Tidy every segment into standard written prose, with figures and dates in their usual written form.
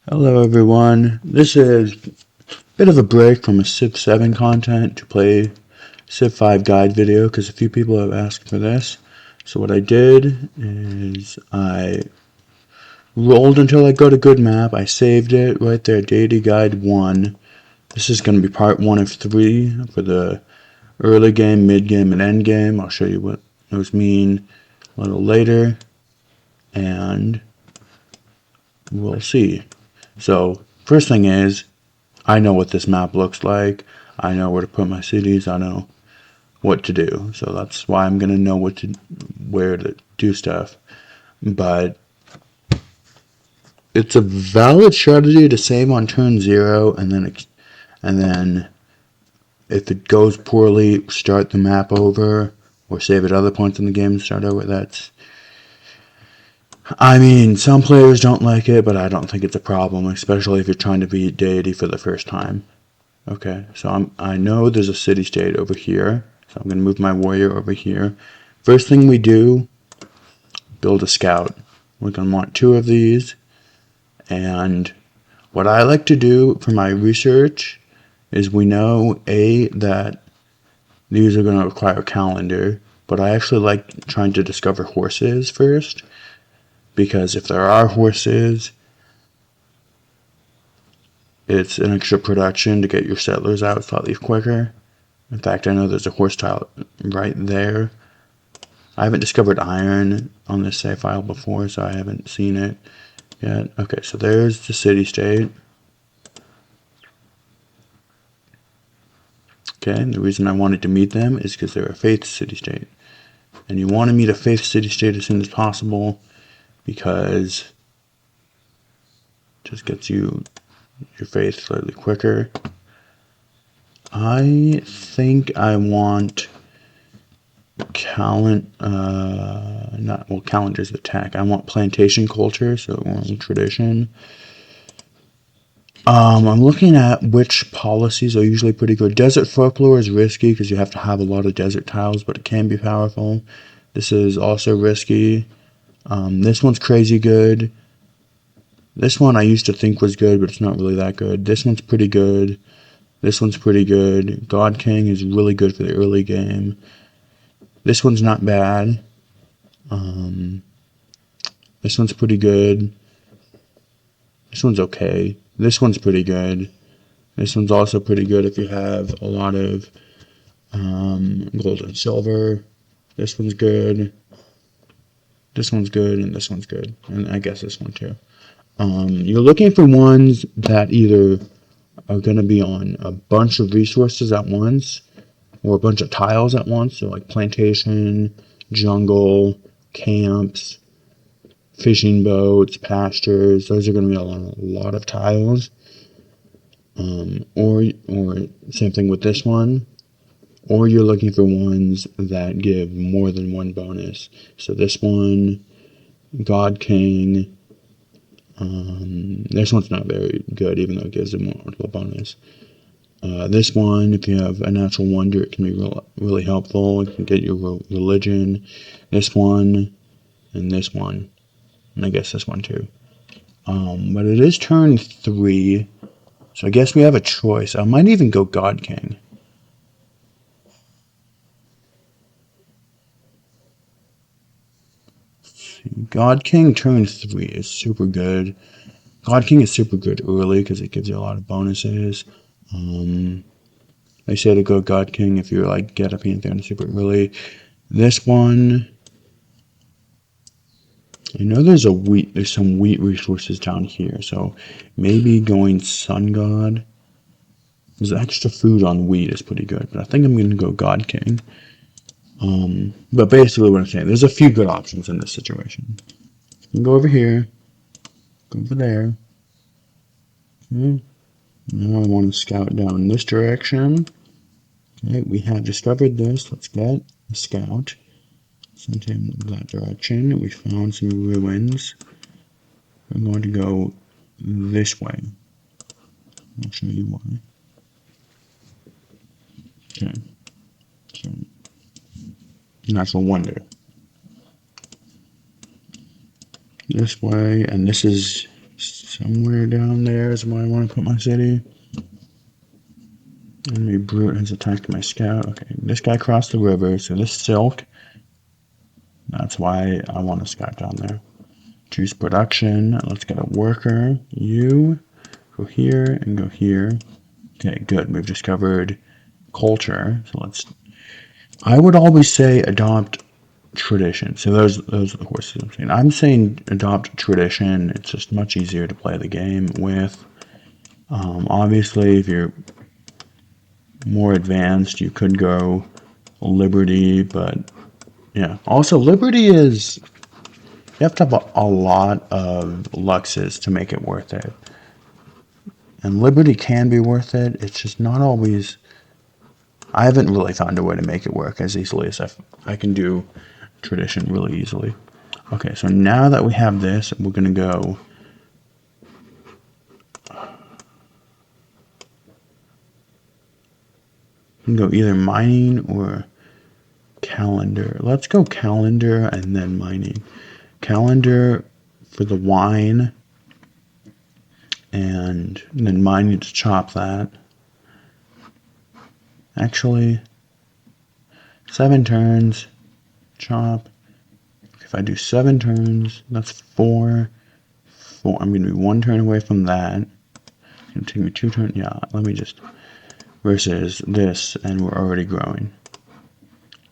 Hello everyone, this is a bit of a break from a Civ 7 content to play Civ 5 guide video because a few people have asked for this. So what I did is I rolled until I got a good map, I saved it right there, Deity Guide 1. This is going to be part 1 of 3 for the early game, mid game, and end game. I'll show you what those mean a little later and we'll see. So first thing is, I know what this map looks like. I know where to put my cities. I know what to do. So that's why I'm gonna know where to do stuff. But it's a valid strategy to save on turn 0, and then if it goes poorly, start the map over or save at other points in the game and start over. I mean, some players don't like it, but I don't think it's a problem, especially if you're trying to beat Deity for the first time. Okay, so I know there's a city-state over here, so I'm going to move my warrior over here. First thing we do, build a scout. We're going to want 2 of these, and what I like to do for my research is we know, that these are going to require a calendar, but I actually like trying to discover horses first, because if there are horses, it's an extra production to get your settlers out slightly quicker. In fact, I know there's a horse tile right there. I haven't discovered iron on this save file before, so I haven't seen it yet. Okay, so there's the city-state. Okay, and the reason I wanted to meet them is because they're a faith city-state. And you want to meet a faith city-state as soon as possible because it just gets you your faith slightly quicker. I think I want calendar's attack. I want plantation culture, so we're on tradition. I'm looking at which policies are usually pretty good. Desert folklore is risky because you have to have a lot of desert tiles, but it can be powerful. This is also risky. This one's crazy good. This one I used to think was good, but it's not really that good. This one's pretty good. This one's pretty good. God King is really good for the early game. This one's not bad. This one's pretty good. This one's okay. This one's pretty good. This one's also pretty good if you have a lot of gold and silver. This one's good. This one's good, and this one's good. And I guess this one too. You're looking for ones that either are going to be on a bunch of resources at once or a bunch of tiles at once. So like plantation, jungle, camps, fishing boats, pastures. Those are going to be on a lot of tiles. Or same thing with this one. Or you're looking for ones that give more than one bonus. So this one, God King. This one's not very good, even though it gives a multiple bonus. This one, if you have a natural wonder, it can be really helpful. It can get your religion. This one, and this one, and I guess this one too. But it is turn 3, so I guess we have a choice. I might even go God King. God King turn 3 is super good. God King is super good early because it gives you a lot of bonuses. I say to go God King if you're like get up anything super early. This one, I know there's some wheat resources down here, so maybe going Sun God. There's extra food on wheat is pretty good, but I think I'm gonna go God King. But basically what I'm saying, there's a few good options in this situation. You can go over here, go over there. Okay. Now I want to scout down this direction. Okay, we have discovered this. Let's get a scout. Send him that direction. We found some ruins. We're going to go this way. I'll show you why. Okay. So, natural wonder. This way, and this is Somewhere down there is where I want to put my city. Enemy brute has attacked my scout. Okay, this guy crossed the river, so this silk. That's why I want a scout down there. Choose production. Let's get a worker. You go here and go here. Okay, good. We've discovered culture. So let's. I would always say adopt tradition. So those are the horses I'm saying. I'm saying adopt tradition. It's just much easier to play the game with. Obviously, if you're more advanced, you could go liberty, but yeah. Also, liberty is you have to have a lot of luxes to make it worth it. And liberty can be worth it. It's just not always. I haven't really found a way to make it work as easily as I can do tradition really easily. Okay, so now that we have this, we're going to go. We can go either mining or calendar. Let's go calendar and then mining. Calendar for the wine, and then mining to chop that. Actually, 7 turns, chop. If I do 7 turns, that's 4. I'm going to be 1 turn away from that. It's going to take me 2 turns. Yeah, let me just. Versus this, and we're already growing.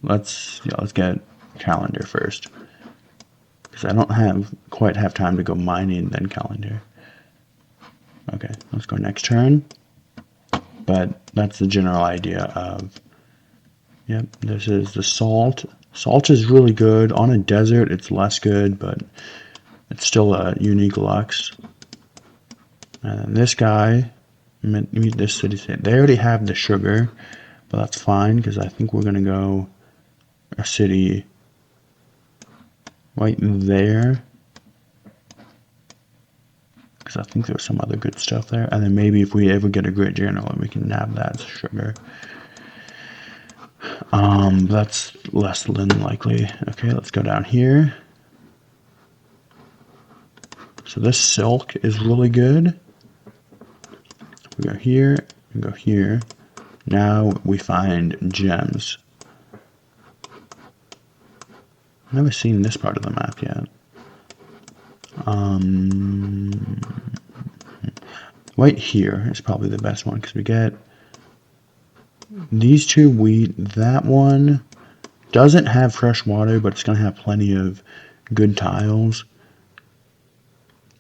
Let's get calendar first. Because I don't quite have time to go mining then calendar. Okay, let's go next turn. But that's the general idea of. Yep, this is the salt. Salt is really good. On a desert, it's less good, but it's still a unique lux. And this guy, meet this city state. They already have the sugar, but that's fine because I think we're gonna go a city right there. Because I think there's some other good stuff there. And then maybe if we ever get a great general, we can nab that sugar. That's less than likely. Okay, let's go down here. So this silk is really good. We go here and go here. Now we find gems. I've never seen this part of the map yet. Right here is probably the best one because we get these 2 wheat. That one doesn't have fresh water, but it's going to have plenty of good tiles.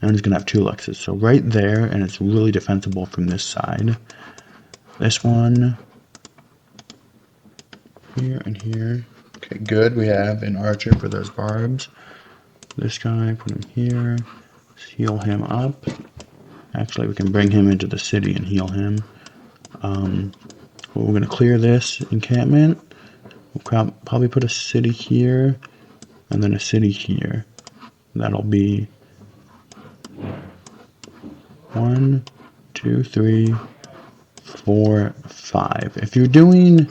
And it's going to have 2 luxes. So right there, and it's really defensible from this side. This one, here and here. Okay, good. We have an archer for those barbs. This guy, put him here. Heal him up. Actually, we can bring him into the city and heal him. Well, we're going to clear this encampment. We'll probably put a city here and then a city here. That'll be 1, 2, 3, 4, 5. If you're doing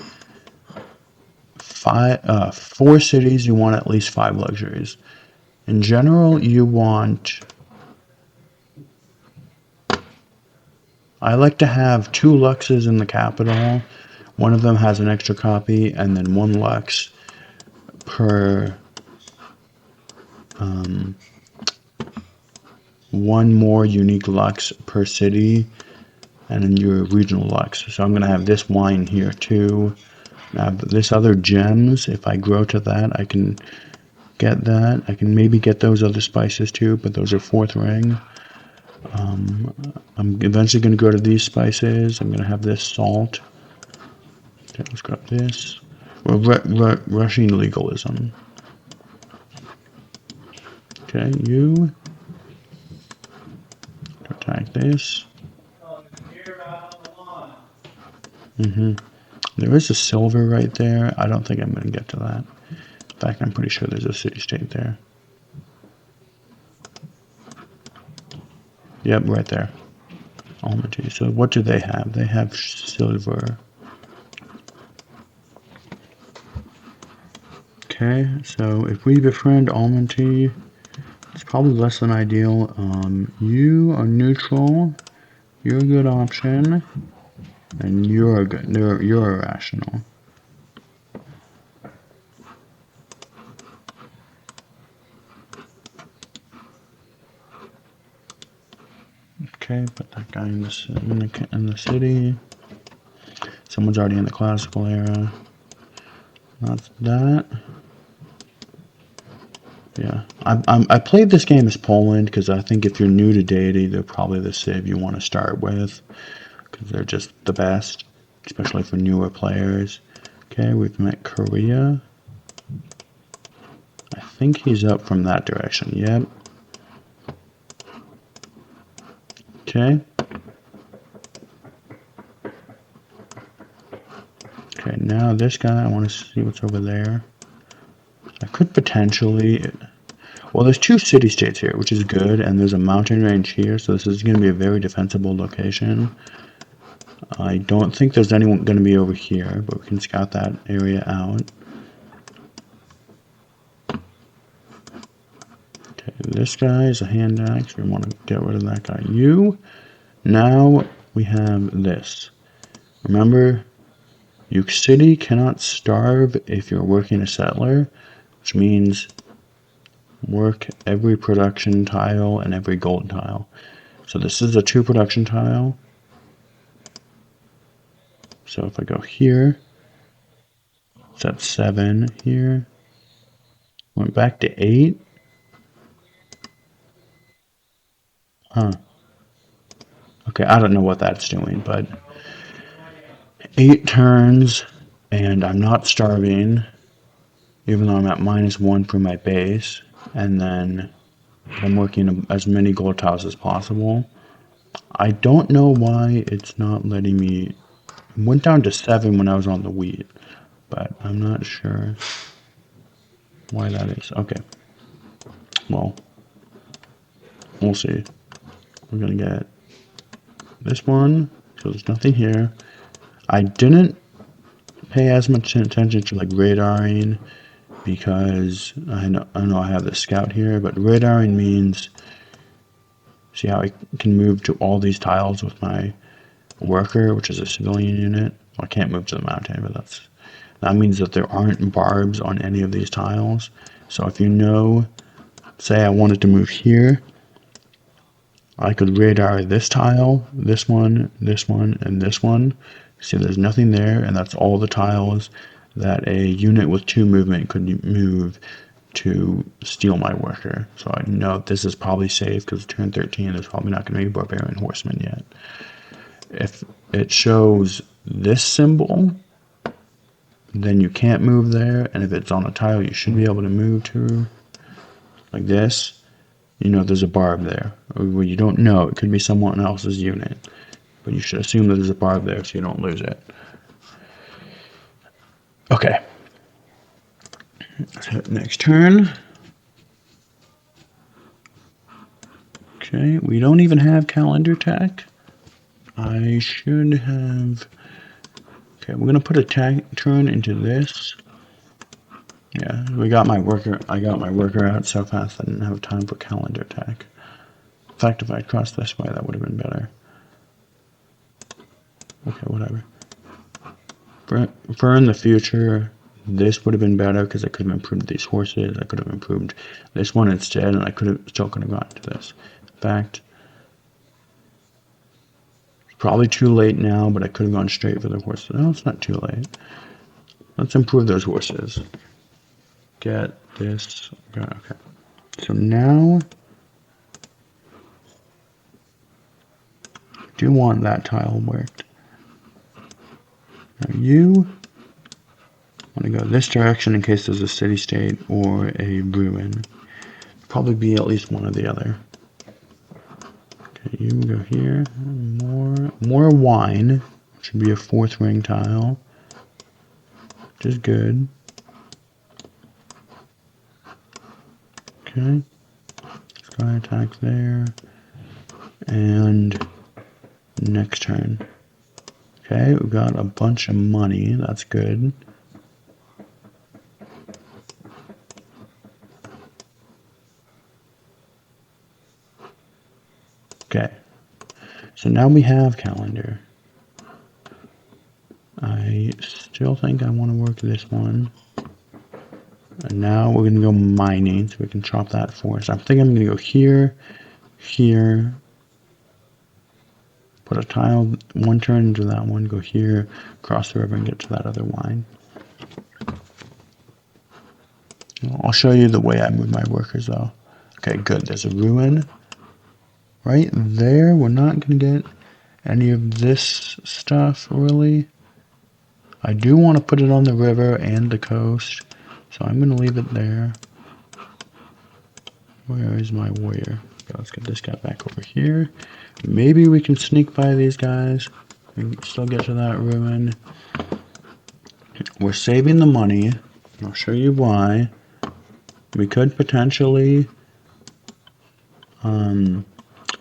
4 cities, you want at least 5 luxuries. In general, you want. I like to have 2 luxes in the capital. One of them has an extra copy, and then 1 lux per 1 more unique lux per city, and then your regional lux. So I'm going to have this wine here too. Now this other gems, if I grow to that, I can get that. I can maybe get those other spices too, but those are 4th ring. I'm eventually going to go to these spices. I'm going to have this salt. Okay, let's grab this. We're rushing legalism. Okay, you attack this. There is a silver right there. I don't think I'm going to get to that. In fact, I'm pretty sure there's a city-state there. Yep, right there. Almaty. So what do they have? They have silver. Okay, so if we befriend Almaty, let's Probably less than ideal. You are neutral. You're a good option. And you're irrational. Okay, put that guy in the city. Someone's already in the classical era. Not that. Yeah, I played this game as Poland because I think if you're new to Deity, they're probably the civ you want to start with because they're just the best, especially for newer players. Okay, we've met Korea. I think he's up from that direction. Yep. Okay. Okay, now this guy, I want to see what's over there. I could potentially... Well, there's two city-states here, which is good, and there's a mountain range here, so this is going to be a very defensible location. I don't think there's anyone going to be over here, but we can scout that area out. Okay, this guy is a hand axe. We want to get rid of that guy. You. Now we have this. Remember, your city cannot starve if you're working a settler, which means work every production tile and every gold tile. So this is a 2 production tile. So if I go here, it's at 7 here. Went back to 8. Huh. Okay, I don't know what that's doing, but 8 turns, and I'm not starving, even though I'm at -1 for my base, and then I'm working as many gold tiles as possible. I don't know why it's not letting me... It went down to 7 when I was on the wheat, but I'm not sure why that is. Okay. Well, we'll see. We're gonna get this one, so there's nothing here. I didn't pay as much attention to like radaring because I know I have the scout here, but radaring means, see how I can move to all these tiles with my worker, which is a civilian unit. Well, I can't move to the mountain, but that means that there aren't barbs on any of these tiles. So if you know, say I wanted to move here, I could radar this tile, this one, and this one. See, there's nothing there, and that's all the tiles that a unit with 2 movement could move to steal my worker. So I know this is probably safe because turn 13, there's probably not going to be barbarian horsemen yet. If it shows this symbol, then you can't move there, and if it's on a tile you should be able to move to, like this, you know there's a barb there. Well, you don't know, it could be someone else's unit, but you should assume that there's a barb there so you don't lose it. Okay. So next turn. Okay, we don't even have calendar tech. I should have... Okay, we're gonna put a turn into this. Yeah, we got my worker. I got my worker out so fast I didn't have time for calendar tech. In fact, if I'd crossed this way, that would have been better. Okay, whatever. For in the future, this would have been better because I could have improved these horses. I could have improved this one instead, and I still could have gotten to this. In fact, it's probably too late now, but I could have gone straight for the horses. No, it's not too late. Let's improve those horses. Get this. Okay. So now, I do want that tile worked. Now you want to go this direction in case there's a city-state or a ruin. Probably be at least one or the other. Okay, you go here. More wine. Should be a 4th ring tile, which is good. Okay. Sky attack there. And next turn. Okay, we got a bunch of money. That's good. So now we have calendar. I still think I want to work this one. And now we're going to go mining, so we can chop that forest. I think I'm going to go here, here, put a tile, one turn into that one, go here, cross the river and get to that other line. I'll show you the way I move my workers though. Okay, good. There's a ruin right there. We're not going to get any of this stuff really. I do want to put it on the river and the coast, so I'm going to leave it there. Where is my warrior? Okay, let's get this guy back over here. Maybe we can sneak by these guys. We can still get to that ruin. We're saving the money. I'll show you why. We could potentially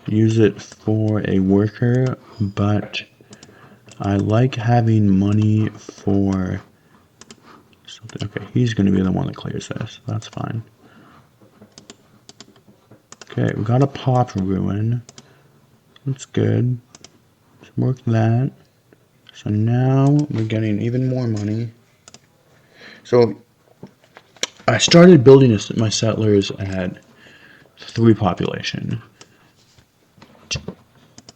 use it for a worker, but I like having money for something. Okay, he's going to be the one that clears this. That's fine. Okay, we got a pop ruin. That's good. Let's work that. So now we're getting even more money. So I started building my settlers at 3 population.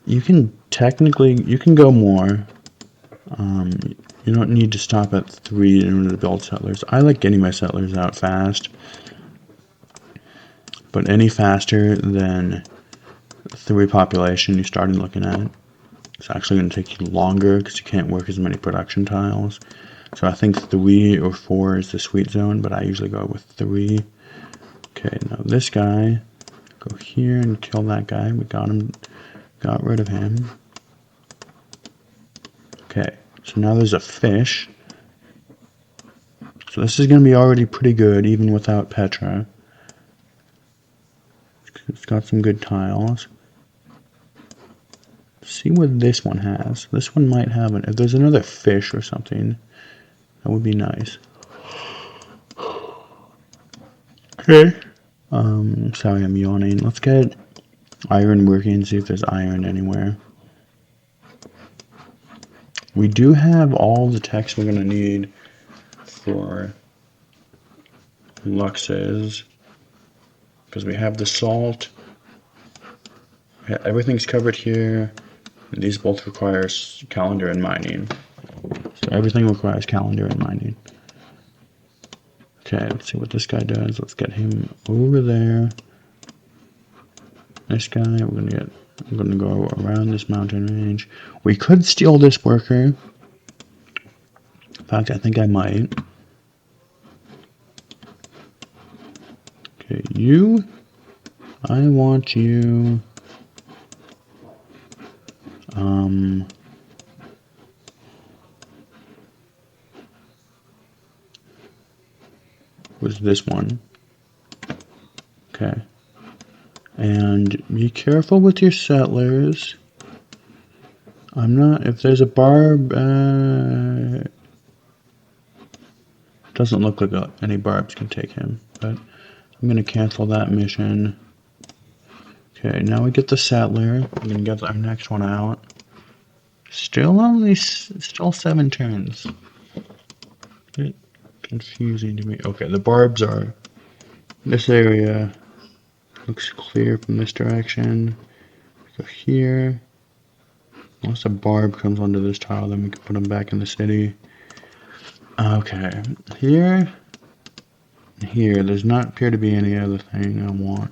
You can technically, you can go more. You don't need to stop at 3 in order to build settlers. I like getting my settlers out fast. But any faster than 3 population you started looking at, it's actually going to take you longer because you can't work as many production tiles. So I think 3 or 4 is the sweet zone, but I usually go with 3. Okay, now this guy, go here and kill that guy. We got him, got rid of him. Okay, so now there's a fish. So this is going to be already pretty good, even without Petra. It's got some good tiles. See what this one has. This one might have if there's another fish or something, that would be nice. Okay. Sorry, I'm yawning. Let's get iron working, see if there's iron anywhere. We do have all the text we're gonna need for luxes, because we have the salt. Everything's covered here. And these both require calendar and mining. So everything requires calendar and mining. Okay, let's see what this guy does. Let's get him over there. This guy, I'm gonna go around this mountain range. We could steal this worker. In fact, I think I might. Okay, you. I want you. Was this one? Okay. And be careful with your settlers. I'm not, if there's a barb, doesn't look like any barbs can take him, but I'm going to cancel that mission. Okay, now we get the settler. We're going to get our next one out. Still 7 turns. Bit confusing to me. Okay, the barbs are, this area looks clear from this direction. Go here. Unless a barb comes onto this tile, then we can put them back in the city. Okay, here, there's not appear to be any other thing I want.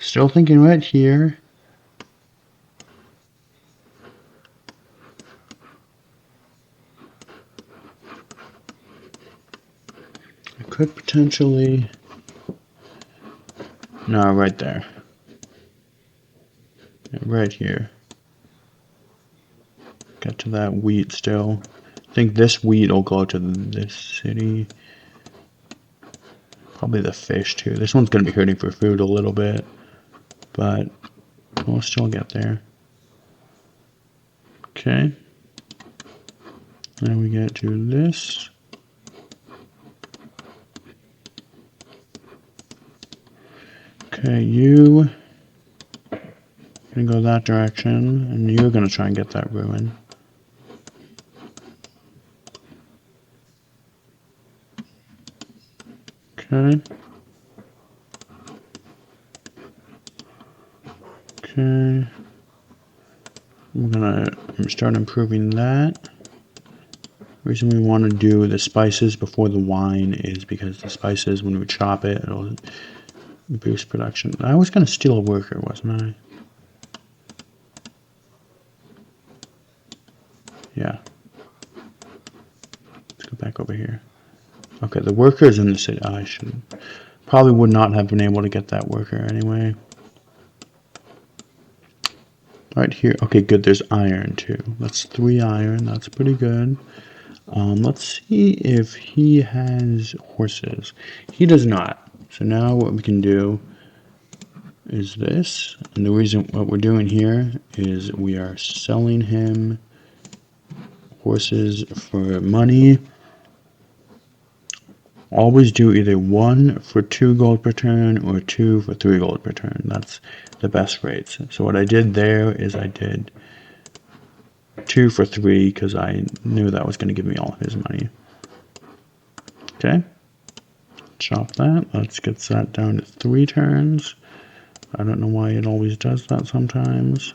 Still thinking right here. I could potentially, no, right there. Yeah, right here. Get to that wheat still. I think this wheat will go to this city. Probably the fish too. This one's going to be hurting for food a little bit, but we'll still get there. Okay. Now we get to this. Okay, you Gonna go that direction, and you're gonna try and get that ruin. Okay. Okay. I'm gonna start improving that. The reason we want to do the spices before the wine is because the spices, when we chop it, it'll boost production. I was gonna steal a worker, wasn't I? Yeah. Let's go back over here. Okay, the worker is in the city. I should probably would not have been able to get that worker anyway. Right here. Okay, good. There's iron too. That's 3 iron. That's pretty good. Let's see if he has horses. He does not. So now what we can do is this. And the reason what we're doing here is we are selling him horses for money. Always do either 1 for 2 gold per turn or 2 for 3 gold per turn. That's the best rates. So what I did there is I did 2 for 3 because I knew that was going to give me all of his money. Okay. Chop that. Let's get that down to 3 turns. I don't know why it always does that sometimes.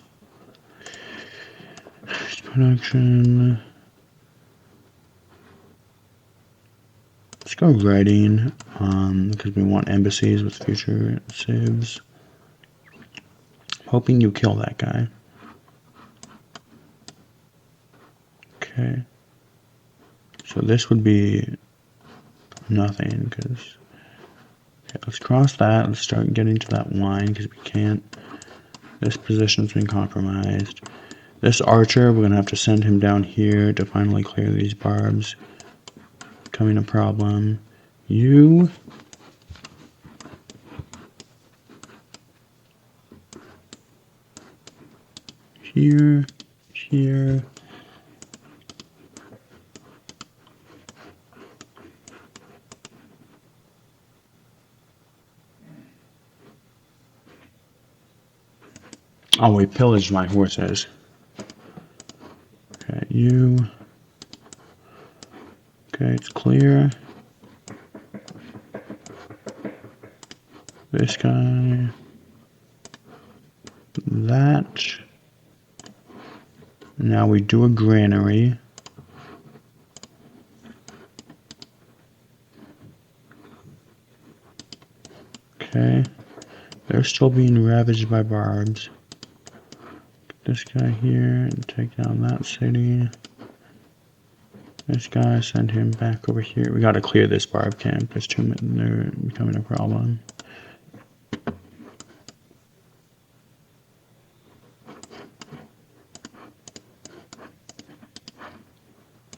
Production. Let's go writing, because we want embassies with future civs. Hoping you kill that guy. Okay. So this would be nothing, because... Okay, let's cross that. Let's start getting to that line, because we can't... This position's been compromised. This archer, we're going to have to send him down here to finally clear these barbs. Becoming a problem. You... Here, here. Oh, we pillaged my horses. Okay, you. Okay, it's clear. This guy. That. Now we do a granary. Okay. They're still being ravaged by barbs. Get this guy here and take down that city. This guy, send him back over here. We gotta clear this barb camp. There's too many. They're becoming a problem.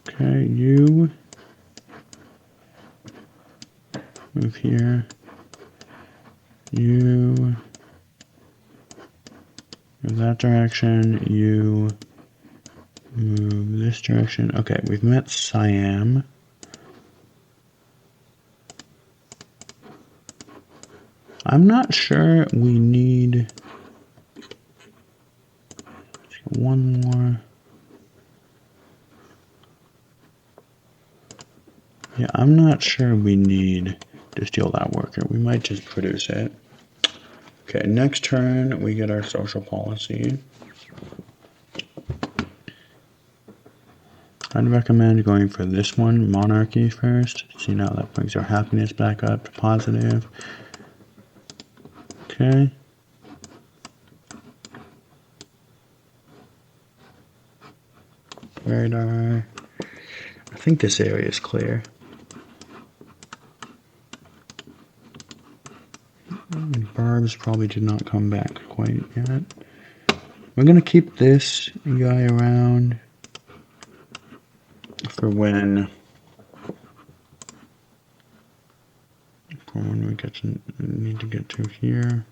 Okay, you move here. You move that direction. You move this direction. Okay, we've met Siam. I'm not sure we need one more. Yeah, I'm not sure we need to steal that worker. We might just produce it. Okay, next turn we get our social policy. I'd recommend going for this one, monarchy first. See now that brings our happiness back up to positive. Okay. Radar. I think this area is clear. Barbs probably did not come back quite yet. We're gonna keep this guy around for when we need to get to here.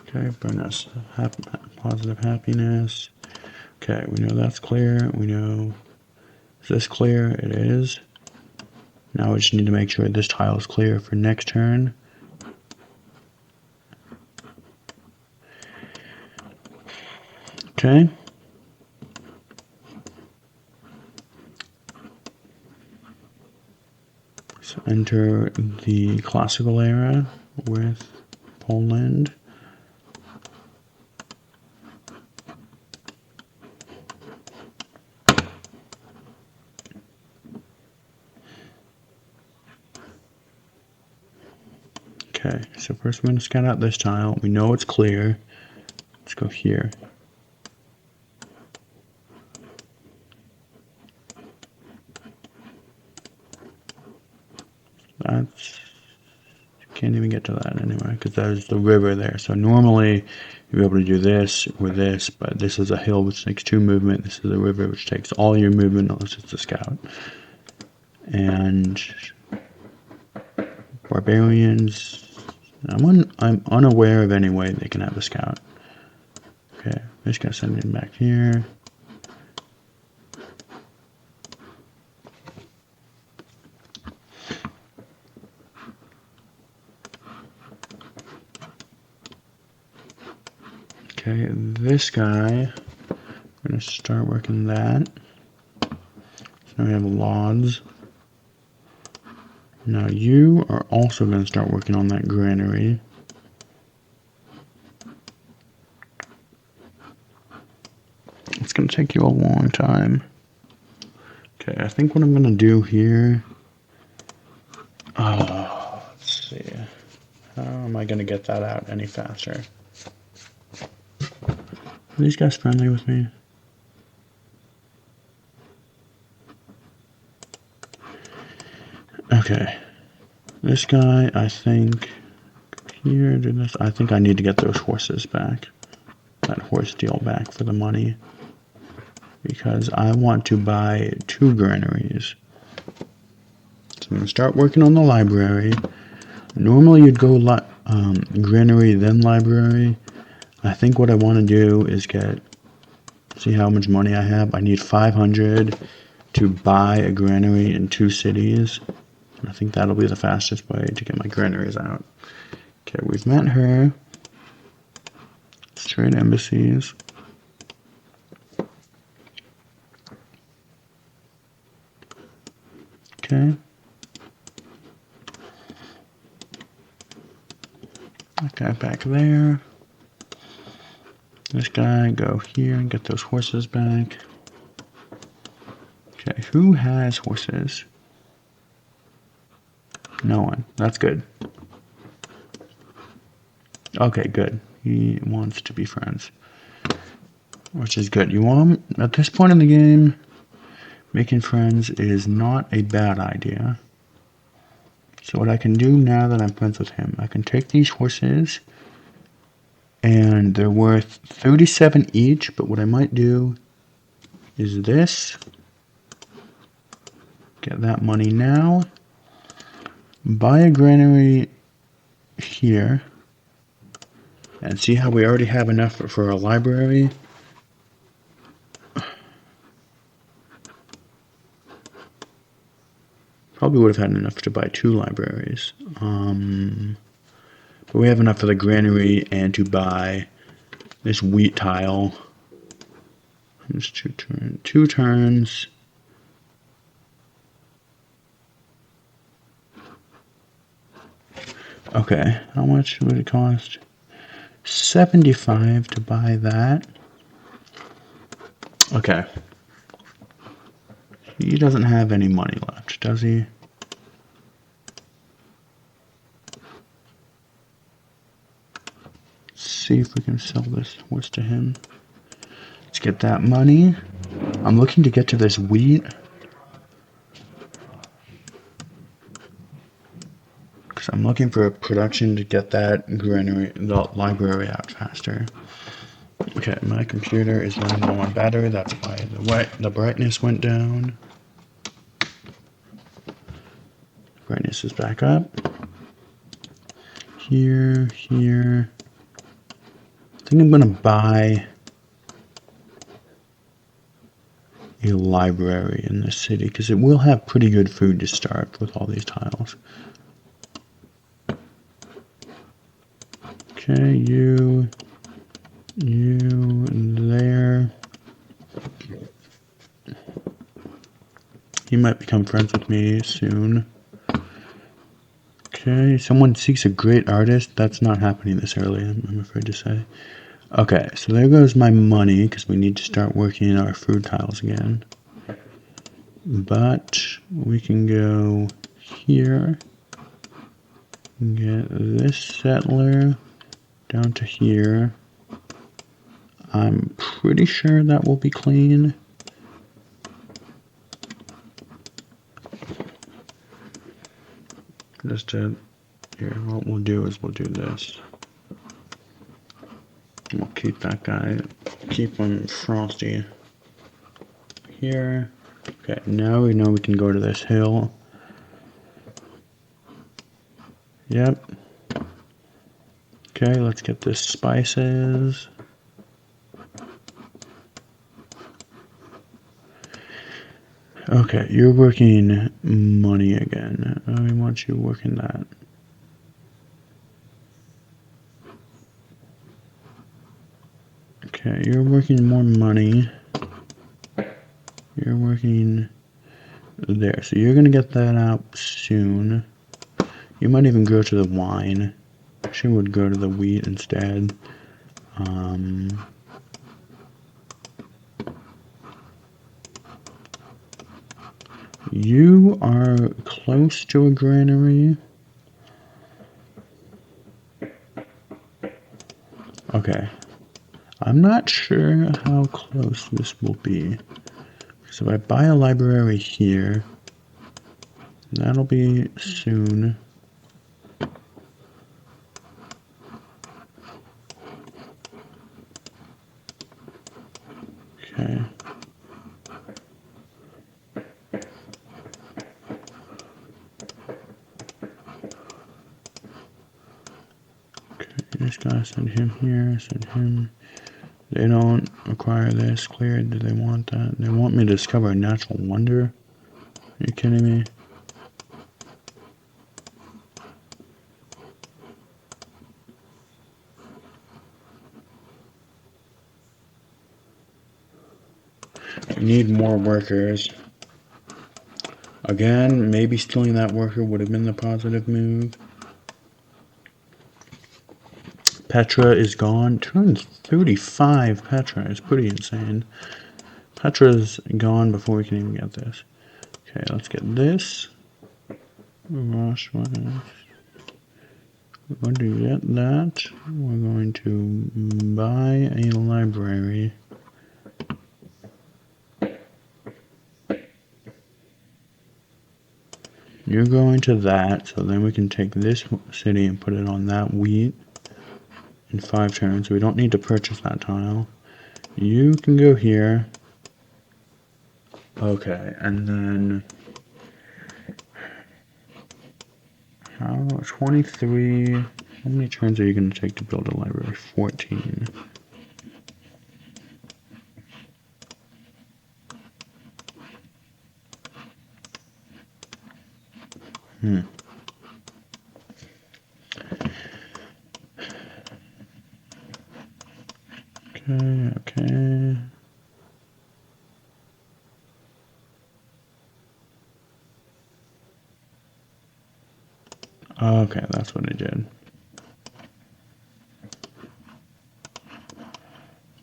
Okay, bring us positive happiness. Okay, we know that's clear. We know, is this clear? It is. Now we just need to make sure this tile is clear for next turn. Okay. So enter the classical era with Poland. Okay, so first we're going to scan out this tile. We know it's clear. Let's go here. That's... can't even get to that anyway, because there's the river there. So normally you'd be able to do this or this, but this is a hill which takes 2 movement. This is a river which takes all your movement unless it's a scout. And barbarians... I'm unaware of any way they can have a scout. Okay, I'm just gonna send him back here. Okay, this guy, I'm gonna start working that. So now we have Lodz. Now you are also gonna start working on that granary. It's gonna take you a long time. Okay, I think what I'm gonna do here. Let's see. How am I gonna get that out any faster? Are these guys friendly with me? Okay. This guy, I think. Here, do this. I think I need to get those horses back. That horse deal back for the money. Because I want to buy 2 granaries. So I'm going to start working on the library. Normally you'd go granary then library. I think what I want to do is see how much money I have. I need 500 to buy a granary in 2 cities. I think that'll be the fastest way to get my granaries out. Okay, we've met her. Let's trade embassies. Okay. That guy back there. This guy, go here and get those horses back. Okay, who has horses? No one. That's good. Okay, good. He wants to be friends. Which is good. You want him, at this point in the game, making friends is not a bad idea. So what I can do now that I'm friends with him, I can take these horses, and they're worth 37 each, but what I might do is this. Get that money now. Buy a granary here. And see how we already have enough for a library? Probably would have had enough to buy 2 libraries. But we have enough for the granary and to buy this wheat tile. It's 2 turns. Okay, how much would it cost? 75 to buy that. Okay. He doesn't have any money left, does he? Let's see if we can sell this horse to him. Let's get that money. I'm looking to get to this wheat. Because I'm looking for a production to get that the library out faster. Okay, my computer is running low on battery. That's why the brightness went down. Brightness is back up. Here. I think I'm going to buy a library in this city because it will have pretty good food to start with all these tiles. Okay, you there. He might become friends with me soon. Okay, someone seeks a great artist. That's not happening this early, I'm afraid to say. Okay, so there goes my money, because we need to start working our food tiles again. But we can go here, get this settler down to here. I'm pretty sure that will be clean. Just to, here, what we'll do is we'll do this. We'll keep that guy, keep him frosty here. Okay, now we know we can go to this hill. Yep. Okay, let's get this spices. Okay, you're working money again. I want you working that. Okay, you're working more money. You're working there. So you're going to get that out soon. You might even go to the wine. She would go to the wheat instead. You are close to a granary. Okay. I'm not sure how close this will be. So if I buy a library here, that'll be soon. Okay. Just gotta send him here, send him. They don't require this cleared. Do they want that? They want me to discover a natural wonder? Are you kidding me? We need more workers. Again, maybe stealing that worker would have been the positive move. Petra is gone. 235 Petra is pretty insane. Petra's gone before we can even get this. Okay, let's get this. We're going to get that. We're going to buy a library. You're going to that, so then we can take this city and put it on that wheat in 5 turns. We don't need to purchase that tile. You can go here. Okay, and then 23. How many turns are you going to take to build a library? 14. Okay. Okay, that's what I did.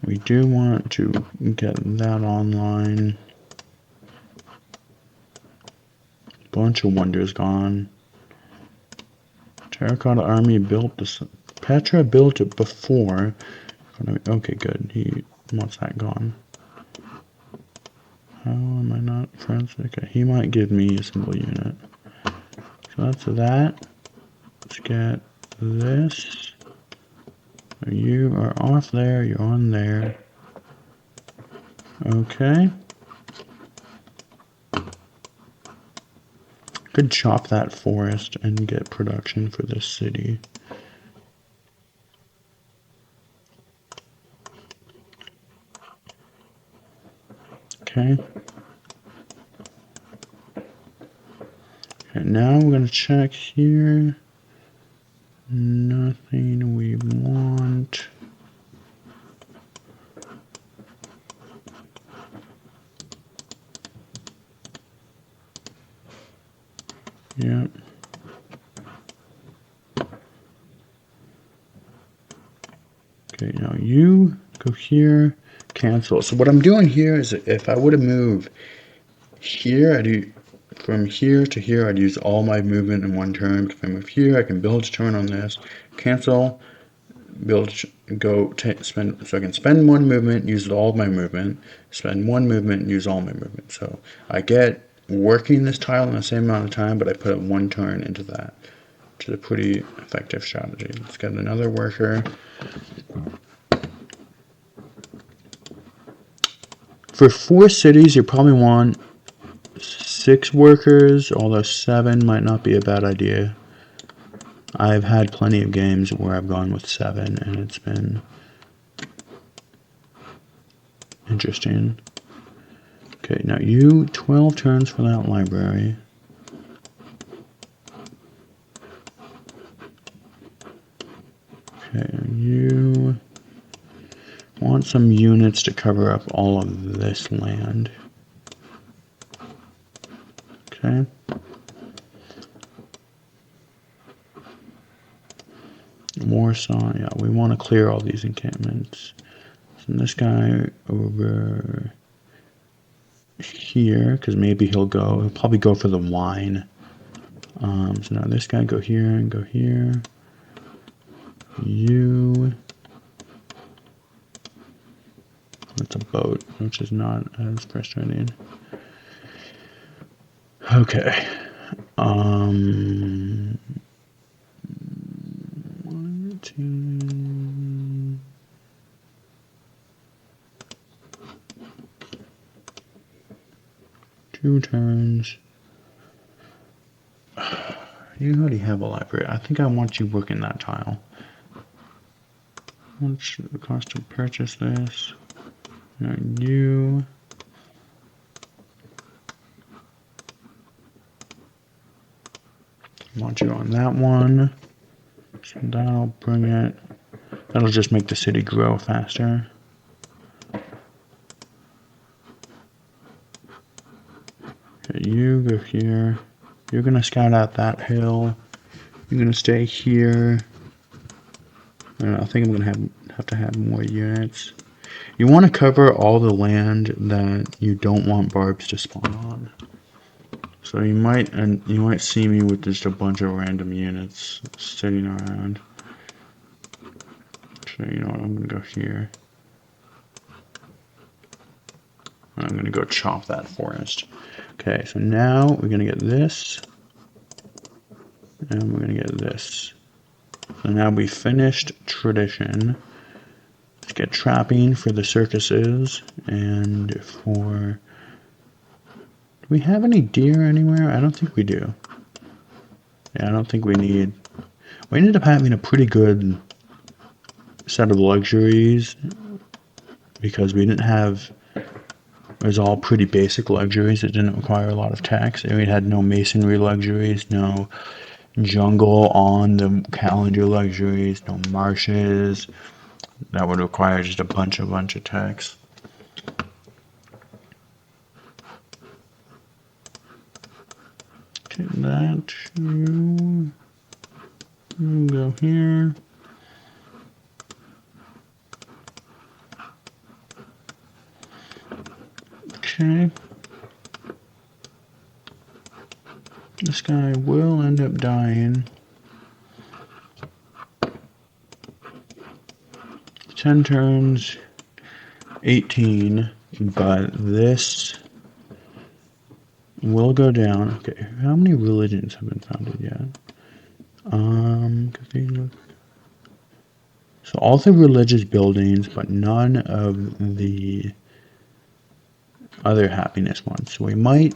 We do want to get that online. Bunch of wonders gone. Terracotta Army built this. Petra built it before. Okay, good. He wants that gone. How am I not friends? Okay, he might give me a single unit. So that's that. Let's get this. You are off there. You're on there. Okay. Could chop that forest and get production for this city. Okay. Okay, now we're going to check here. Nothing we want. Yeah. Okay, now you go here, cancel. So what I'm doing here is if I would have moved here, from here to here, I'd use all my movement in one turn. If I move here, I can build a turn on this, cancel, build, spend, so I can spend one movement, use all my movement, spend one movement, and use all my movement. So I get working this tile in the same amount of time, but I put one turn into that, which is a pretty effective strategy. Let's get another worker. For 4 cities, you probably want 6 workers, although 7 might not be a bad idea. I've had plenty of games where I've gone with 7, and it's been interesting. Okay, now you 12 turns for that library. Okay, you want some units to cover up all of this land. Okay. Warsaw, yeah, we want to clear all these encampments. Send this guy over here, because maybe he'll probably go for the wine. So now this guy go here and go here. You. It's a boat, which is not as frustrating. Okay. 1, 2. 2 turns. You already have a library. I think I want you working that tile. What's the cost to purchase this? Now you. I want you on that one. So that'll bring it. That'll just make the city grow faster. Okay, you go here. You're gonna scout out that hill. You're gonna stay here. I think I'm gonna have to have more units. You want to cover all the land that you don't want barbs to spawn on. So you might see me with just a bunch of random units sitting around. So you know what, I'm gonna go here. And I'm gonna go chop that forest. Okay, so now we're gonna get this. And we're gonna get this. So now we finished tradition. Let's get trapping for the circuses and for. Do we have any deer anywhere? I don't think we do. Yeah, I don't think we need. We ended up having a pretty good set of luxuries because we didn't have. It was all pretty basic luxuries. It didn't require a lot of tax. And we had no masonry luxuries, no jungle on the calendar luxuries, no marshes. That would require just a bunch of tax. Okay, that you go here. Okay. This guy will end up dying. 10 turns, 18, but this will go down. Okay, how many religions have been founded yet? So all the religious buildings, but none of the other happiness ones. So we might,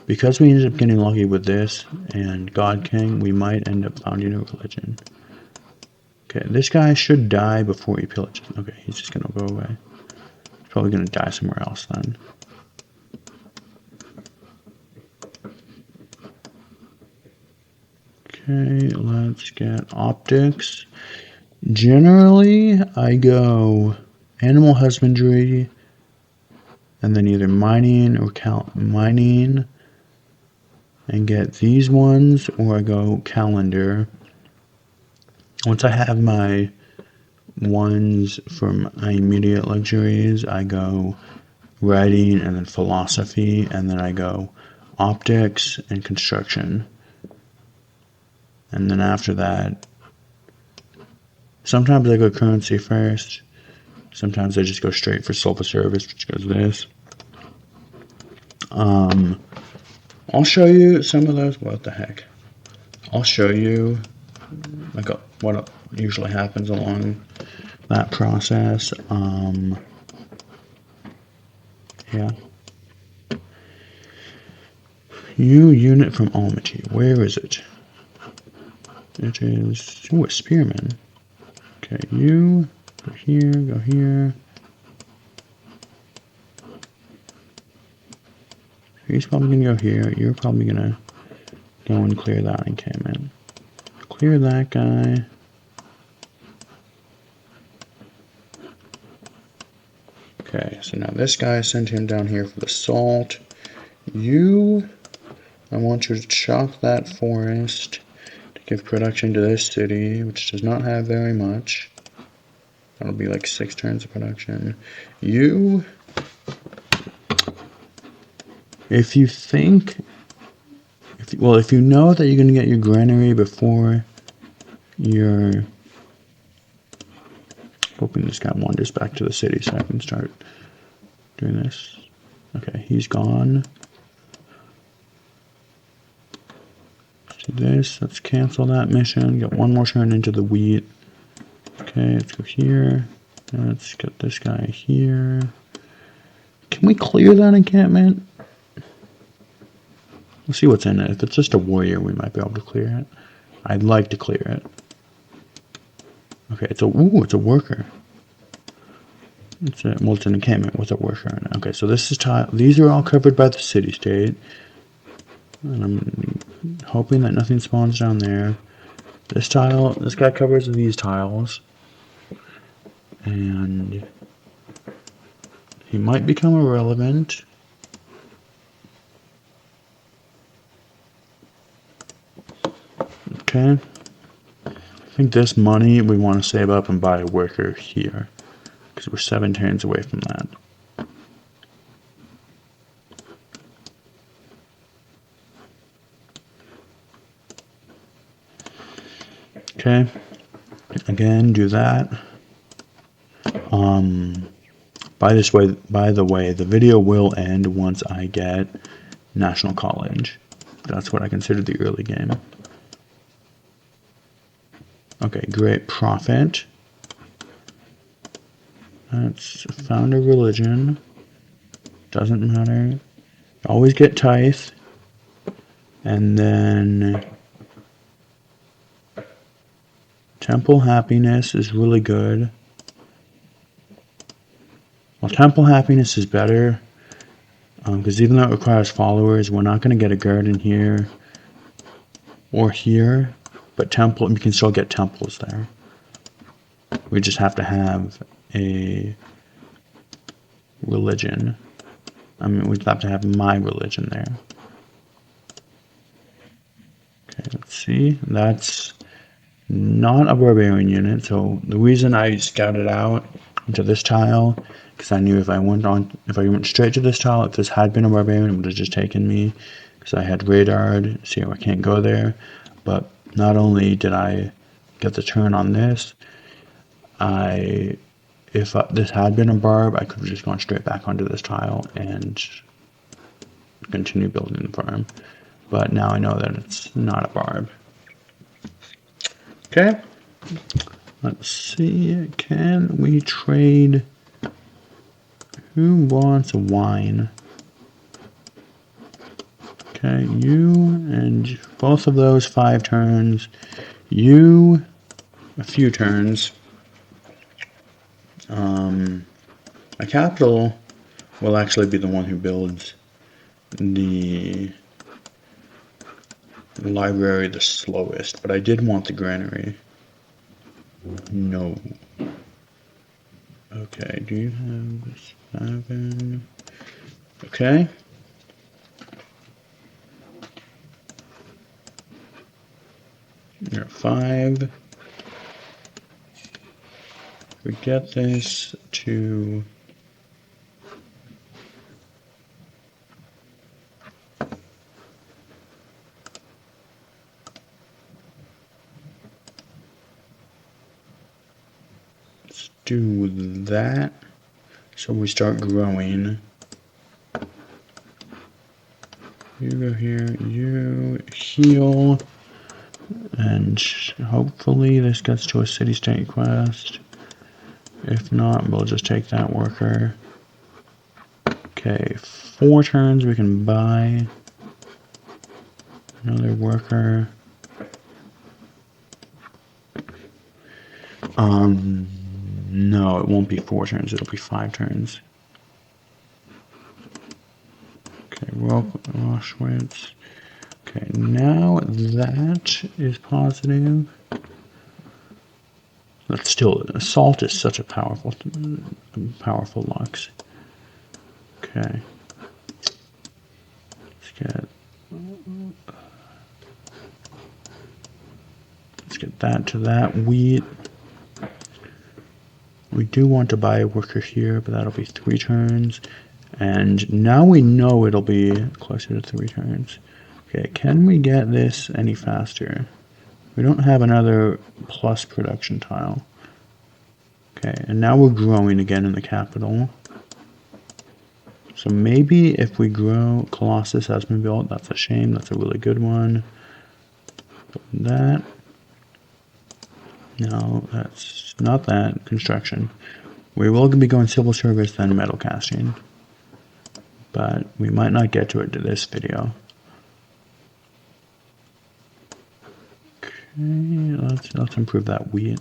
because we ended up getting lucky with this and God King, we might end up founding a religion. Okay, this guy should die before he pillages. Okay, he's just gonna go away. He's probably gonna die somewhere else then. Okay, let's get optics. Generally, I go animal husbandry, and then either mining or mining, and get these ones, or I go calendar. Once I have my ones from my immediate luxuries, I go writing and then philosophy, and then I go optics and construction. And then after that, sometimes I go currency first. Sometimes I just go straight for silver service, which goes this. I'll show you some of those. What the heck? I'll show you like what usually happens along that process. Yeah. New unit from Almaty. Where is it? It is. Oh, a spearman. Okay, you go here, go here. He's probably gonna go here. You're probably gonna go and clear that encampment. Clear that guy. Okay, so now this guy, sent him down here for the salt. You, I want you to chop that forest to give production to this city, which does not have very much. That'll be like 6 turns of production. You, if you think, if you know that you're going to get your granary before your, hoping this guy wanders back to the city so I can start doing this. Okay, he's gone. Let's do this. Let's cancel that mission. Get one more turn into the wheat. Okay, let's go here. Let's get this guy here. Can we clear that encampment? We'll see what's in it. If it's just a warrior, we might be able to clear it. I'd like to clear it. Okay, it's a worker. It's an encampment with a worker in it. Okay, so this is these are all covered by the city state. And I'm hoping that nothing spawns down there. This guy covers these tiles. And he might become irrelevant. Okay. I think this money we want to save up and buy a worker here. Because we're 7 turns away from that. Okay. Again, do that. By the way, the video will end once I get National College. That's what I consider the early game. Okay, great profit. That's found a religion. Doesn't matter. Always get tithe. And then temple happiness is really good. Well, temple happiness is better. Because even though it requires followers, we're not going to get a garden here or here. But temple, you can still get temples there. We just have to have a religion. I mean, we'd have to have my religion there. Okay, let's see. That's not a barbarian unit. So the reason I scouted out into this tile, because I knew if I went straight to this tile, if this had been a barbarian, it would have just taken me. Because I had radared, see how I can't go there. But not only did I get the turn on this, if this had been a barb, I could have just gone straight back onto this tile and continue building the farm. But now I know that it's not a barb. Okay. Let's see. Can we trade? Who wants a wine? Okay, you and both of those 5 turns. You a few turns. A capital will actually be the one who builds the library the slowest, but I did want the granary. No. Okay, do you have 7? Okay. We're at 5. We get this to let's do that. So we start growing. You go here, you heal, and hopefully this gets to a city-state quest. If not, we'll just take that worker. Okay, 4 turns we can buy another worker. No, it won't be 4 turns, it'll be 5 turns. Okay, Auschwitz. Okay, now that is positive. But still, assault is such a powerful lux. Okay. Let's get that to that wheat. We do want to buy a worker here, but that'll be 3 turns. And now we know it'll be closer to 3 turns. Okay, can we get this any faster? We don't have another plus production tile. Okay, and now we're growing again in the capital. So maybe if we grow, Colossus has been built. That's a shame. That's a really good one. That. No, that's not that. Construction. We will be going civil service, then metal casting. But we might not get to it to this video. Okay, let's improve that wheat.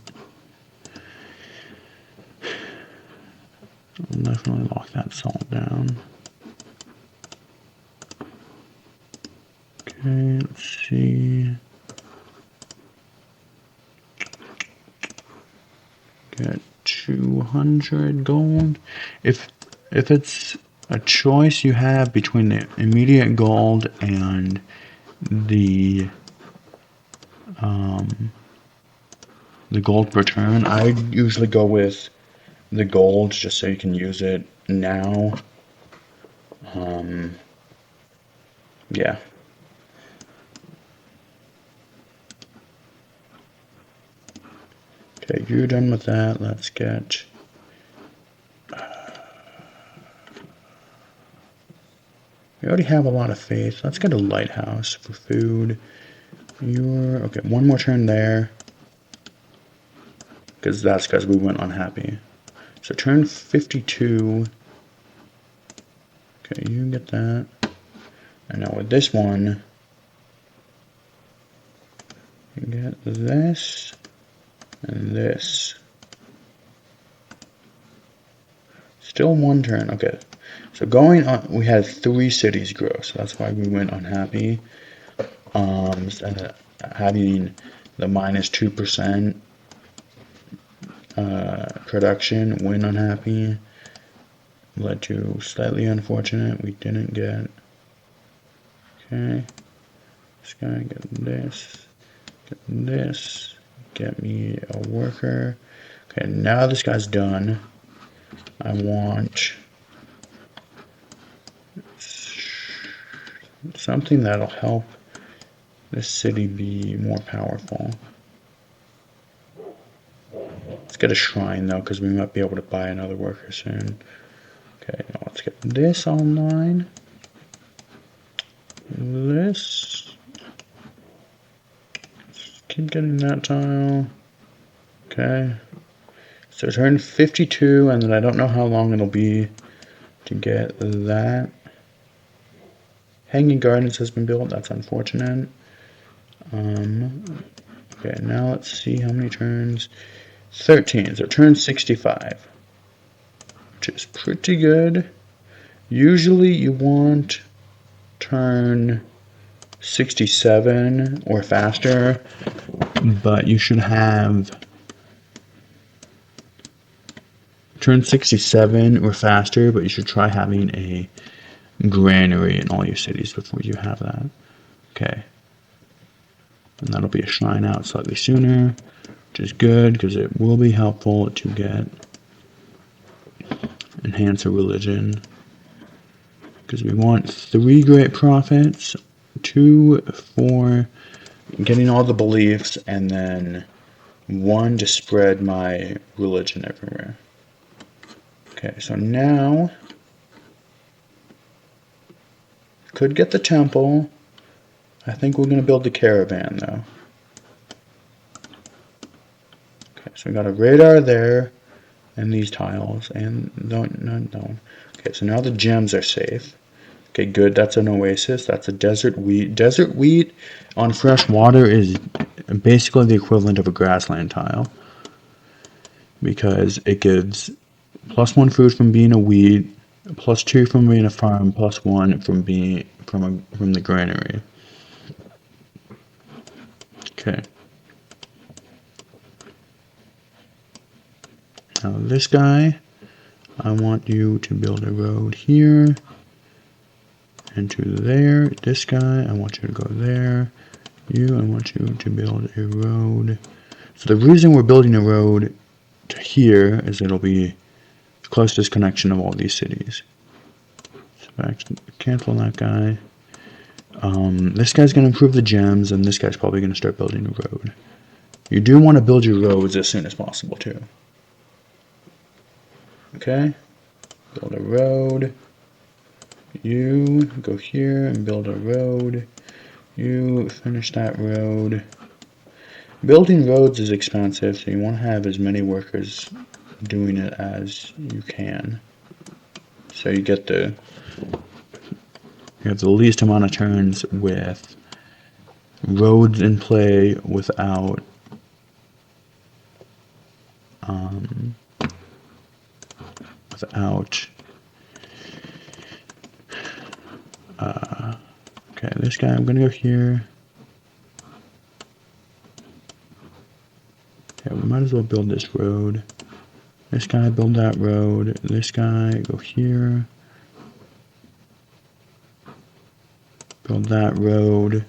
I'll definitely lock that salt down. Okay, let's see. Get 200 gold. If it's a choice you have between the immediate gold and the gold per turn, I usually go with the gold just so you can use it now. Yeah. Okay, you're done with that. Let's get we already have a lot of faith. Let's get a lighthouse for food. Okay, 1 more turn there. That's because we went unhappy. So turn 52. Okay, you get that. And now with this one, you get this and this. Still 1 turn. Okay. So going on, we had 3 cities grow, so that's why we went unhappy. Having the -2% production when unhappy led to slightly unfortunate. We didn't get. Okay, this guy get this, get me a worker. Okay, now this guy's done. I want something that'll help this city be more powerful. Let's get a shrine though, because we might be able to buy another worker soon. Okay, now let's get this online. This. Let's keep getting that tile. Okay. So turn 52, and then I don't know how long it'll be to get that. Hanging Gardens has been built. That's unfortunate. Okay, now let's see how many turns. 13. So turn 65, which is pretty good. Usually you want turn 67 or faster, but you should have turn 67 or faster, but you should try having a granary in all your cities before you have that. Okay. And that'll be a shrine out slightly sooner, which is good because it will be helpful to get enhance a religion. Because we want 3 great prophets, 2 for getting all the beliefs, and then 1 to spread my religion everywhere. Okay, so now could get the temple. I think we're going to build the caravan though. Okay, so we got a radar there, and these tiles, and no. Okay, so now the gems are safe. Okay, good. That's an oasis. That's a desert wheat. Desert wheat on fresh water is basically the equivalent of a grassland tile because it gives +1 food from being a wheat, +2 from being a farm, +1 from being from the granary. Okay. Now this guy, I want you to build a road here and to there. This guy, I want you to go there. You, I want you to build a road. So the reason we're building a road to here is it'll be the closest connection of all these cities. So back to cancel that guy. This guy's going to improve the gems, and this guy's probably going to start building a road. You do want to build your roads as soon as possible too. Okay, build a road. You go here and build a road. You finish that road. Building roads is expensive, so you want to have as many workers doing it as you can. So you get you have the least amount of turns with roads in play without okay, this guy, I'm gonna go here. Okay, we might as well build this road. This guy, build that road. This guy, go here. Build that road.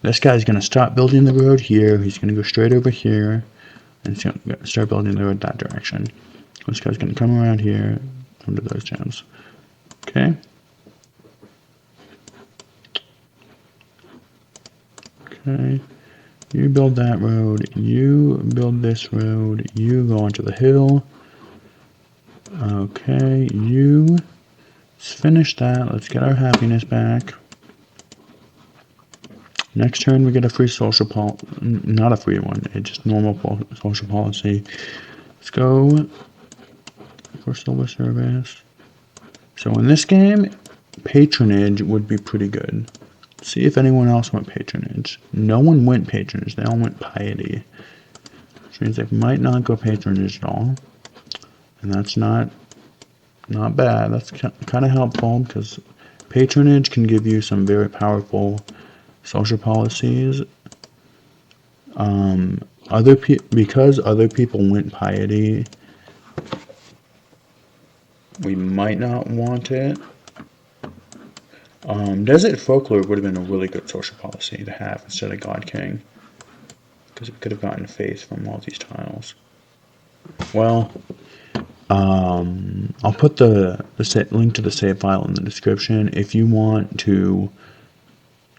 This guy's gonna stop building the road here. He's gonna go straight over here and start building the road that direction. This guy's gonna come around here under those gems. Okay. Okay. You build that road. You build this road. You go onto the hill. Okay. You finish that. Let's get our happiness back. Next turn we get a free social not a free one, it's just normal social policy. Let's go for silver service. So in this game, patronage would be pretty good. See if anyone else went patronage. No one went patronage, they all went piety. Which means they might not go patronage at all. And that's not bad, that's kind of helpful because patronage can give you some very powerful social policies. Because other people went piety, we might not want it. Desert folklore would have been a really good social policy to have instead of God King, because we could have gotten faith from all these tiles. Well, I'll put the link to the save file in the description if you want to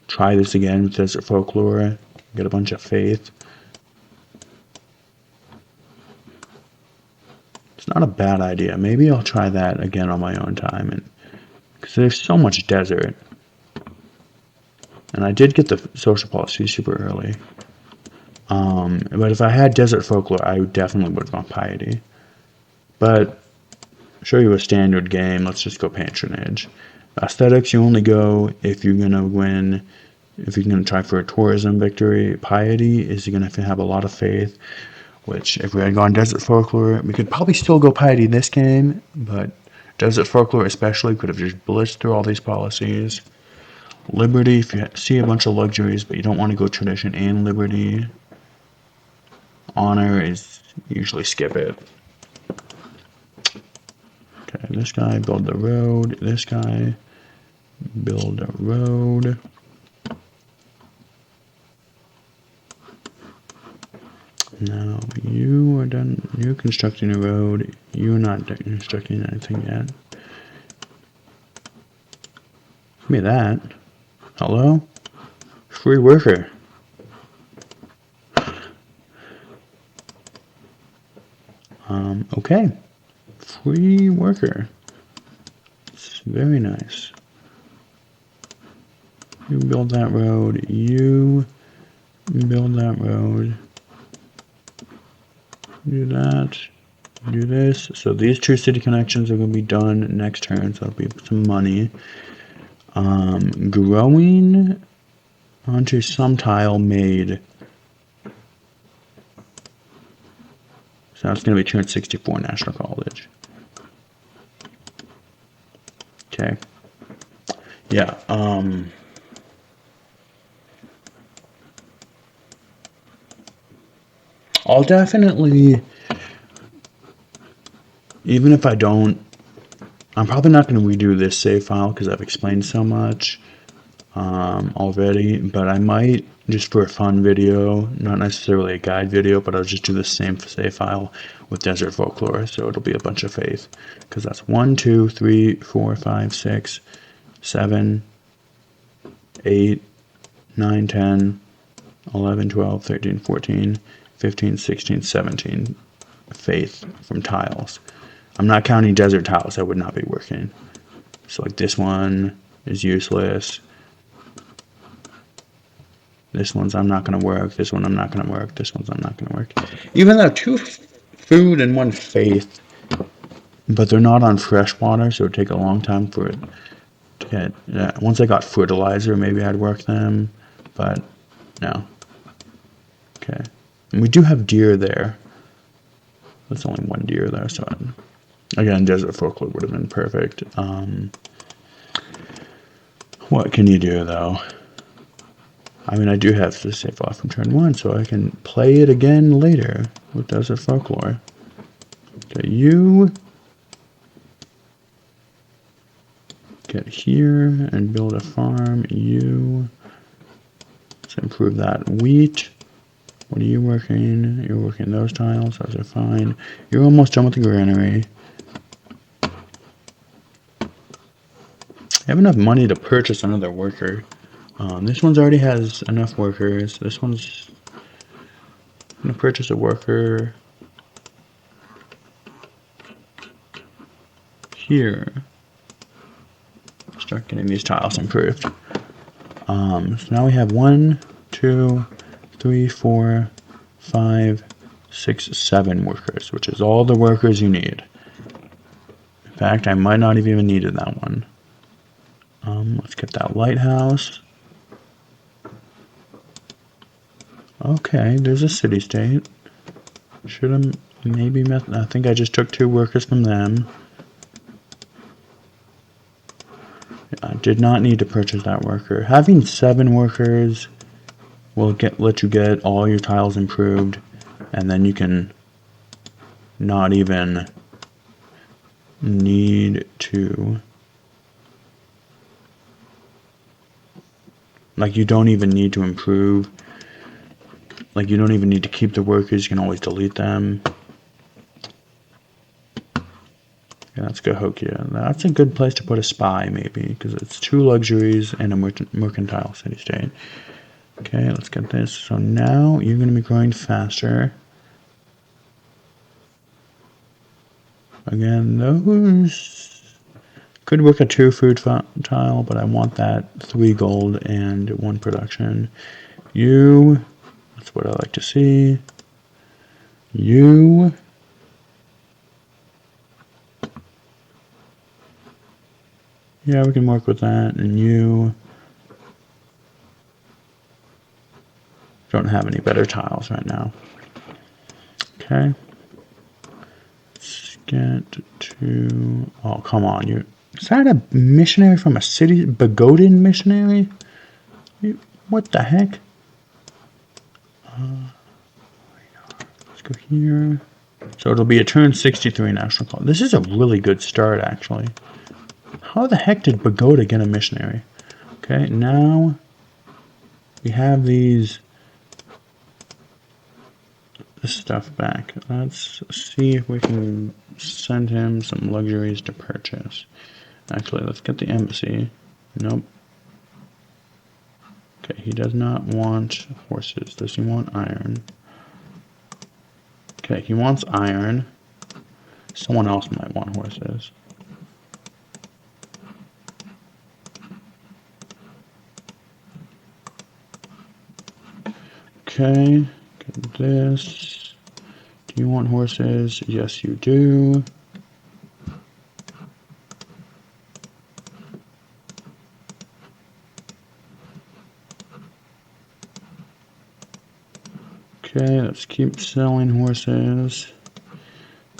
try this again with Desert Folklore, get a bunch of faith. It's not a bad idea. Maybe I'll try that again on my own time, because there's so much desert. And I did get the social policy super early. But if I had Desert Folklore, I definitely would have gone piety. But show you a standard game, let's just go patronage. Aesthetics, you only go if you're gonna win. If you're going to try for a tourism victory. Piety is you're going to have a lot of faith, which if we had gone Desert Folklore, we could probably still go piety this game, but Desert Folklore especially could have just blitzed through all these policies. Liberty, if you see a bunch of luxuries, but you don't want to go tradition and liberty. Honor is usually skip it. Okay, this guy, build the road. This guy, build a road. Now, you are done. You're constructing a road. You're not constructing anything yet. Give me that. Hello? Free worker. Okay. Free worker. It's very nice. You build that road. You build that road. Do that. Do this. So these 2 city connections are going to be done next turn. So that'll be some money. Growing onto some tile made. So that's going to be 264 National College. Okay. Yeah. I'll definitely, even if I don't, I'm probably not going to redo this save file because I've explained so much already, but I might, just for a fun video, not necessarily a guide video, but I'll just do the same save file with Desert Folklore, so it'll be a bunch of faith, because that's 1, 2, 3, 4, 5, 6, 7, 8, 9, 10, 11, 12, 13, 14, 15, 16, 17 faith from tiles. I'm not counting desert tiles, that would not be working. So like this one is useless. This one's I'm not going to work. This one I'm not going to work. This one's I'm not going to work. Even though 2 food and 1 faith, but they're not on fresh water, so it would take a long time for it to get. Once I got fertilizer, maybe I'd work them, but no. Okay. And we do have deer there. There's only 1 deer there, so again, Desert Folklore would have been perfect. What can you do, though? I mean, I do have to save off from turn 1, so I can play it again later with Desert Folklore. Okay, you get here and build a farm. You, let's improve that wheat. What are you working? You're working those tiles. Those are fine. You're almost done with the granary. I have enough money to purchase another worker. This one's already has enough workers. This one's going to purchase a worker here. Start getting these tiles improved. So now we have 1, 2, 3, 4, 5, 6, 7 workers, which is all the workers you need. In fact, I might not have even needed that one. Let's get that lighthouse. Okay, there's a city-state. Should have maybe met. I think I just took 2 workers from them. I did not need to purchase that worker. Having 7 workers will let you get all your tiles improved, and then you can not even need to, like, you don't even need to improve. Like, you don't even need to keep the workers. You can always delete them. Yeah, let's go Hokia. That's a good place to put a spy, maybe, because it's 2 luxuries and a mercantile city-state. Okay, let's get this. So now you're going to be growing faster. Again, those could work a 2 food tile, but I want that 3 gold and 1 production. You, that's what I like to see. You, yeah, we can work with that. And you don't have any better tiles right now. Okay. Let's get to, oh, come on. Is that a missionary from a city? Begodan missionary? What the heck? Let's go here. So it'll be a turn 63 national call. This is a really good start, actually. How the heck did Begoda get a missionary? Okay, now we have these this stuff back. Let's see if we can send him some luxuries to purchase. Actually, let's get the embassy. Nope. Okay, he does not want horses. Does he want iron? Okay, he wants iron. Someone else might want horses. Okay, get this. Do you want horses? Yes, you do. Okay, let's keep selling horses.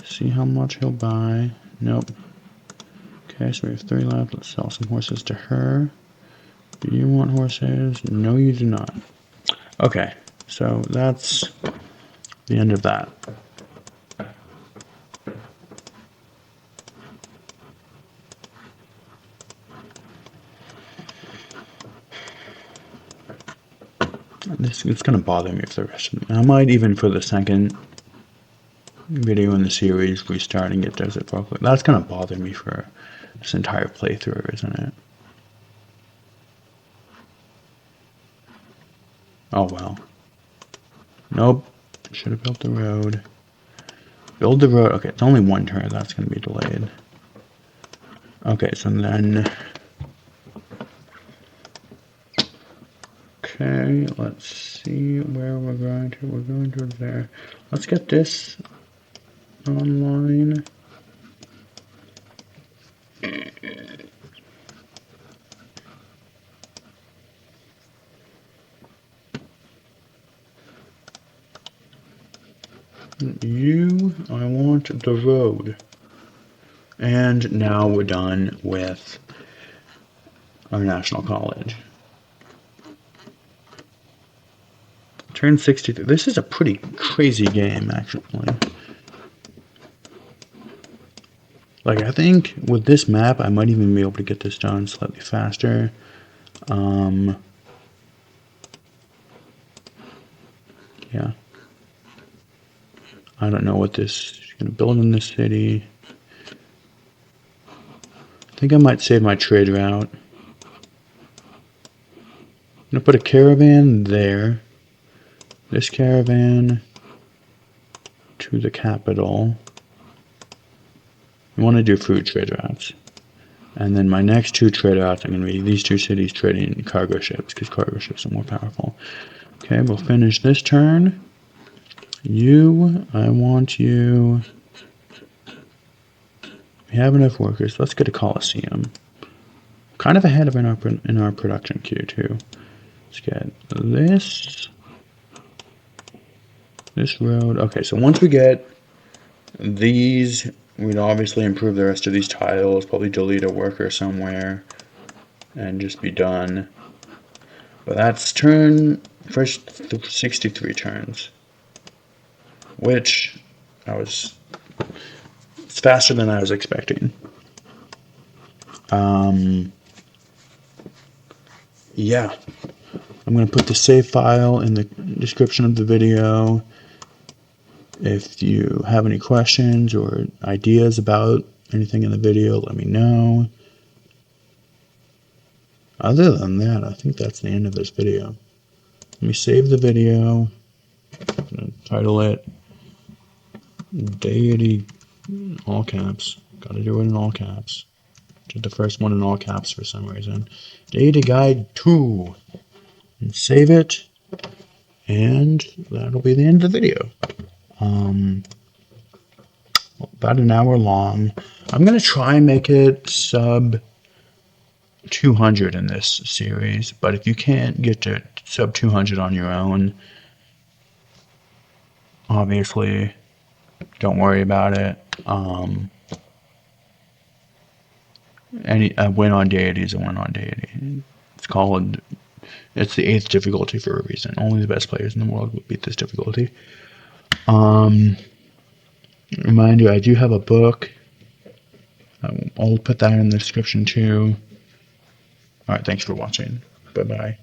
See how much he'll buy. Nope. Okay, so we have 3 left. Let's sell some horses to her. Do you want horses? No, you do not. Okay, so that's the end of that. It's going to bother me for the rest of them. I might even for the second video in the series restart and get Desert Forklift. That's going to bother me for this entire playthrough, isn't it? Oh well. Nope. Should have built the road. Build the road. Okay, it's only 1 turn. That's going to be delayed. Okay, so then... Okay, let's see where we're going to. We're going to there. Let's get this online. I want the road. And now we're done with our national college. Turn 63. This is a pretty crazy game, actually. Like, I think with this map, I might even be able to get this done slightly faster. Yeah. I don't know what this is going to build in this city. I think I might save my trade route. I'm going to put a caravan there. This caravan to the capital. I want to do food trade routes. And then my next 2 trade routes are going to be these 2 cities trading cargo ships, because cargo ships are more powerful. Okay, we'll finish this turn. I want you... We have enough workers. Let's get a Coliseum. Kind of ahead of in our production queue, too. Let's get this road. Okay, so once we get these, we'd obviously improve the rest of these tiles, probably delete a worker somewhere, and just be done. But that's first 63 turns, which it's faster than I was expecting. Yeah. I'm going to put the save file in the description of the video. If you have any questions or ideas about anything in the video, let me know. Other than that, I think that's the end of this video. Let me save the video. I'm going to title it Deity, all caps. Gotta do it in all caps. Did the first one in all caps for some reason. Deity Guide 2. And save it. And that'll be the end of the video. About an hour long. I'm going to try and make it sub 200 in this series, but if you can't get to sub 200 on your own, obviously don't worry about it. A win on Deity is a win on Deity. It's the 8th difficulty for a reason. Only the best players in the world would beat this difficulty. Reminder, I do have a book. I'll put that in the description too. Alright, thanks for watching. Bye-bye.